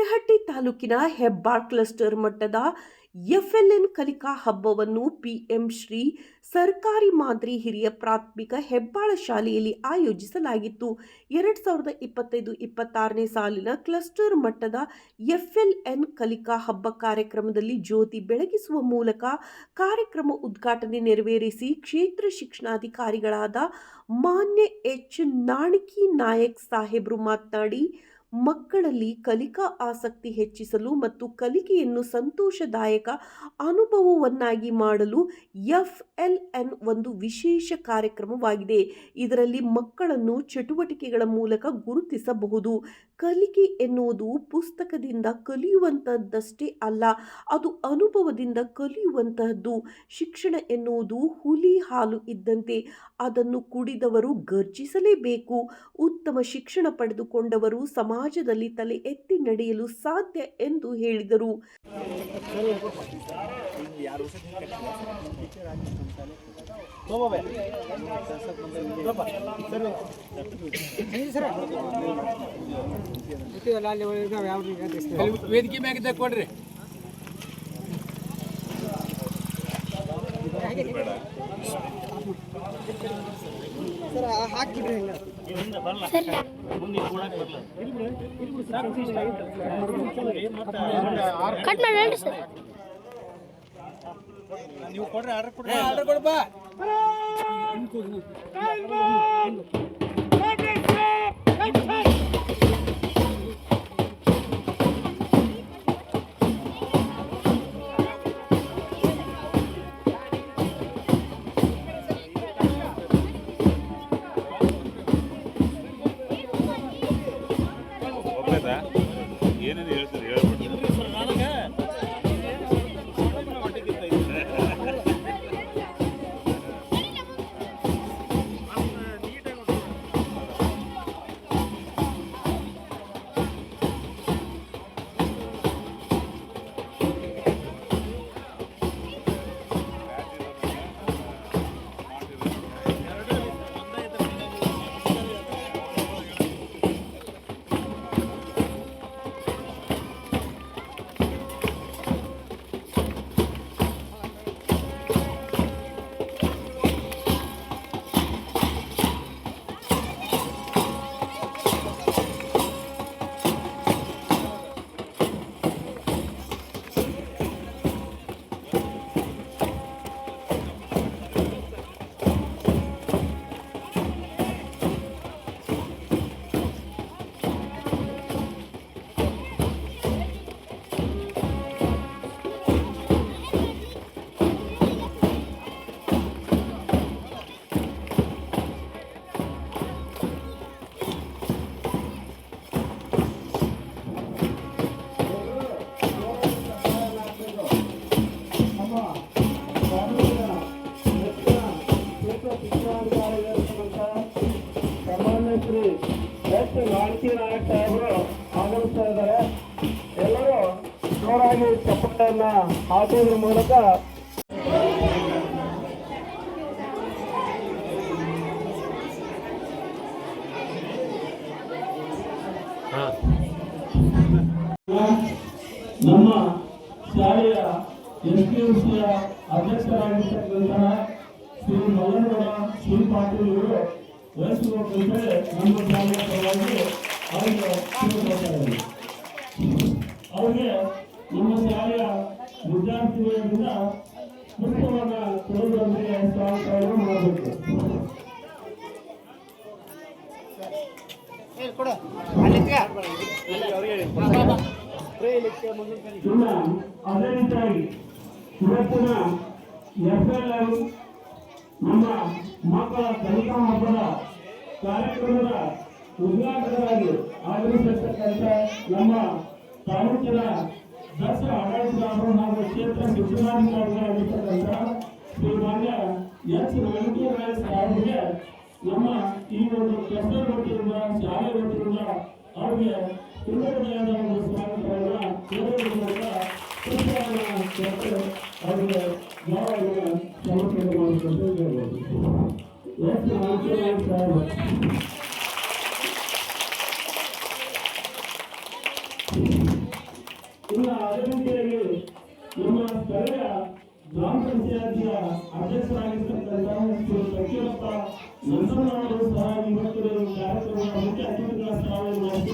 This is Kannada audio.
ಯಲಹಟ್ಟಿ ತಾಲೂಕಿನ ಹೆಬ್ಬಾಳ್ ಕ್ಲಸ್ಟರ್ ಮಟ್ಟದ FLN ಕಲಿಕಾ ಹಬ್ಬವನ್ನು PM ಶ್ರೀ ಸರ್ಕಾರಿ ಮಾದರಿ ಹಿರಿಯ ಪ್ರಾಥಮಿಕ ಹೆಬ್ಬಾಳ ಶಾಲೆಯಲ್ಲಿ ಆಯೋಜಿಸಲಾಗಿತ್ತು. 2025-26ನೇ ಸಾಲಿನ ಕ್ಲಸ್ಟರ್ ಮಟ್ಟದ FLN ಕಲಿಕಾ ಹಬ್ಬ ಕಾರ್ಯಕ್ರಮದಲ್ಲಿ ಜ್ಯೋತಿ ಬೆಳಗಿಸುವ ಮೂಲಕ ಕಾರ್ಯಕ್ರಮ ಉದ್ಘಾಟನೆ ನೆರವೇರಿಸಿ ಕ್ಷೇತ್ರ ಶಿಕ್ಷಣಾಧಿಕಾರಿಗಳಾದ ಮಾನ್ಯ H. ನಾಣಿಕಿ ನಾಯಕ್ ಸಾಹೇಬ್ರು ಮಾತನಾಡಿ, ಮಕ್ಕಳಲ್ಲಿ ಕಲಿಕಾ ಆಸಕ್ತಿ ಹೆಚ್ಚಿಸಲು ಮತ್ತು ಕಲಿಕೆಯನ್ನು ಸಂತೋಷದಾಯಕ ಅನುಭವವನ್ನಾಗಿ ಮಾಡಲು FLN ಒಂದು ವಿಶೇಷ ಕಾರ್ಯಕ್ರಮವಾಗಿದೆ. ಇದರಲ್ಲಿ ಮಕ್ಕಳನ್ನು ಚಟುವಟಿಕೆಗಳ ಮೂಲಕ ಗುರುತಿಸಬಹುದು. ಕಲಿಕೆ ಎನ್ನುವುದು ಪುಸ್ತಕದಿಂದ ಕಲಿಯುವಂತಹದ್ದಷ್ಟೇ ಅಲ್ಲ, ಅದು ಅನುಭವದಿಂದ ಕಲಿಯುವಂತಹದ್ದು. ಶಿಕ್ಷಣ ಎನ್ನುವುದು ಹುಲಿ ಹಾಲು ಇದ್ದಂತೆ, ಅದನ್ನು ಕುಡಿದವರು ಗರ್ಜಿಸಲೇಬೇಕು. ಉತ್ತಮ ಶಿಕ್ಷಣ ಪಡೆದುಕೊಂಡವರು ಸಮಾಜದಲ್ಲಿ ತಲೆ ಎತ್ತಿ ನಡೆಯಲು ಸಾಧ್ಯ ಎಂದು ಹೇಳಿದರು. ವೇದಿಕೆ ಮ್ಯಾಗ ಕೊಡ್ರಿ. ಕಟ್ ಮಾಡಿ ಸರ್, ನೀವು ಕೊಡ್ರಿ, ಆರ್ಡರ್ ಕೊಡಪ್ಪ. ಏನೇನು ಹೇಳ್ತಾರೆ ಹೇಳ್ಬಿಡ್ತೀನಿ. ಶ್ರೀ H. ನಾಣಿಕಿ ನಾಯಕ್ ಸಾಹೇಬರು ಆಗಮಿಸ್ತಾ ಇದ್ದಾರೆ. ಎಲ್ಲರೂ ಜೋರಾಗಿ ಚಪ್ಪಾಳೆಯನ್ನ ಹಾಕುವುದರ ಮೂಲಕ ನಮ್ಮ ಶಾಲೆಯ SPUCಯ ಅಧ್ಯಕ್ಷರಾಗಿರ್ತಕ್ಕಂತಹ ಶ್ರೀ ಮಲ್ಲನಗೌಡ ಶ್ರೀ ಪಾಟೀಲ್ ಇವರು ವಹಿಸುವ ಕುರಿತೇ ನಮ್ಮ ಶಾಲೆಯ ಪರವಾಗಿ ಅವರಿಗೆ ಶುಭಾಶಯಗಳು. ಅವರಿಗೆ ನಮ್ಮ ಶಾಲೆಯ ವಿದ್ಯಾರ್ಥಿಗಳಿಂದ ಪುಷ್ಪವನ್ನು ಕೊಡುವುದರೊಂದಿಗೆ ಸ್ವಾಗತವನ್ನು ಮಾಡಬೇಕು. ಇನ್ನು ಅದೇ ರೀತಿಯಾಗಿ ಇವತ್ತಿನ FLN ನಮ್ಮ ಮಕ್ಕಳ ಕಲಿಕಾ ಹಬ್ಬದ ಕಾರ್ಯಕ್ರಮದ ಉದ್ಘಾಟಕರಾಗಿ ಆಗಮಿಸಿರ್ತಕ್ಕಂಥ ನಮ್ಮ ತಾಲೂಕಿನ ದಕ್ಷ ಆಡಳಿತಗಾರರು ಹಾಗೂ ಕ್ಷೇತ್ರ ಶಿಕ್ಷಣಾಧಿಕಾರಿಗಳಾಗಿರ್ತಕ್ಕಂಥ ಶ್ರೀ ಮಾನ್ಯ H. ನಾಣಿಕಿ ನಾಯಕ್ ಸಾಹೇಬರಿಗೆ ನಮ್ಮ ಈ ಒಂದು ಕ್ಲಸ್ಟರ್ ವತಿಯಿಂದ ಶಾಲೆ ವತಿಯಿಂದ ಅವರಿಗೆ ತುಂಬನೆಯಾದ ಒಂದು ಸ್ವಾಗತವನ್ನು ಕೋರುವುದರ ಮೂಲಕ ಅವರಿಗೆ ಗೌರವವನ್ನು ಸಮರ್ಪಣೆ ಮಾಡಿಕೊಂಡು ಹೇಳ್ಬೋದು. H. ನಾಣಿಕಿ ನಾಯಕ್ ಸಾಹೇಬರು ಅದೇ ರೀತಿಯಾಗಿ ನಮ್ಮ ಸ್ಥಳೀಯ ಗ್ರಾಮ ಪಂಚಾಯತಿಯ ಅಧ್ಯಕ್ಷರಾಗಿರ್ತಕ್ಕಂಥ ಶ್ರೀ ಕಚ್ಚೇರಪ್ಪ ನಂದನವರು ಸಹ ಇವತ್ತಿನ ಕಾರ್ಯಕ್ರಮದ ಮುಖ್ಯ ಅತಿಥಿಗಳ ಸ್ಥಾನವನ್ನು